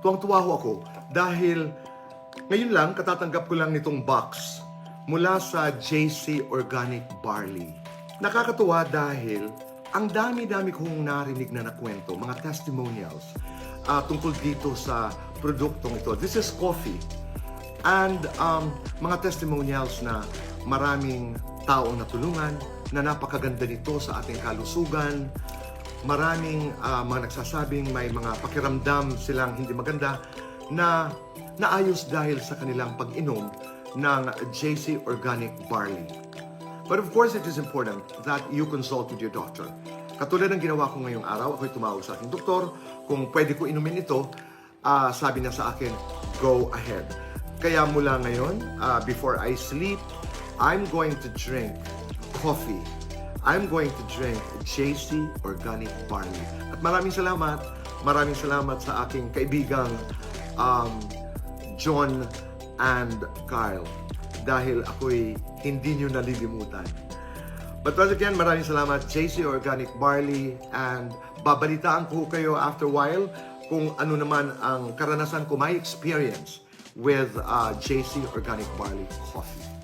tuwang-tuwa ho ako dahil ngayon lang katatanggap ko lang nitong box mula sa JC Organic Barley. Nakakatuwa dahil ang dami-dami kong narinig na nakwento, mga testimonials tungkol dito sa produktong ito. This is coffee. And mga testimonials na maraming taong natulungan, na napakaganda nito sa ating kalusugan. Maraming mga nagsasabing may mga pakiramdam silang hindi maganda na naayos dahil sa kanilang pag-inom ng JC Organic Barley. But of course, it is important that you consult with your doctor. Katulad ng ginawa ko ngayong araw, ako'y tumawag sa aking doktor. Kung pwede ko inumin ito, sabi niya sa akin, go ahead. Kaya mula ngayon, before I sleep, I'm going to drink coffee. I'm going to drink JC Organic Barley. At maraming salamat sa aking kaibigang John and Kyle dahil ako'y hindi nyo nalilimutan. But once again, maraming salamat JC Organic Barley, and babalitaan ko kayo after a while kung ano naman ang karanasan ko, my experience with JC Organic Barley Coffee.